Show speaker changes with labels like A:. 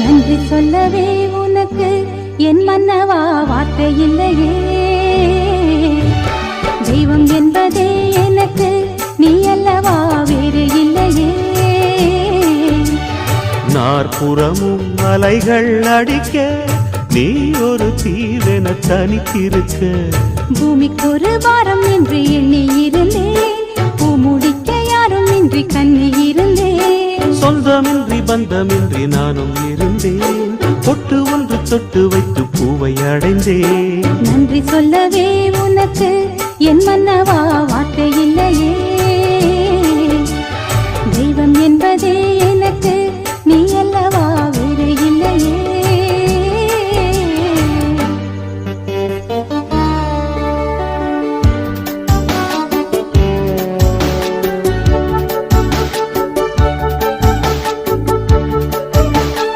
A: நன்றி சொல்லவே உனக்கு என் மன்னவா வார்த்தை இல்லையே. தெய்வம் என்பதே எனக்கு நீ அல்லவா வேறு இல்லையே.
B: நாற்புறமும் அலைகள் அடிக்க நீ ஒரு தீவென தனித்திருக்க.
A: பூமிக்கு ஒரு வாரம் என்று எண்ணி இருந்தேன், பூ முடிக்க யாரும் இன்றி கண்ணி இருந்தேன்.
B: சொந்தமின்றி பந்தமின்றி நானும் இருந்தேன், பொட்டு ஒன்று தொட்டு வைத்து பூவை அடைந்தேன்.
A: நன்றி சொல்லவே உனக்கு என் மன்னவா வார்த்தை இல்லையே. தெய்வம் என்பதே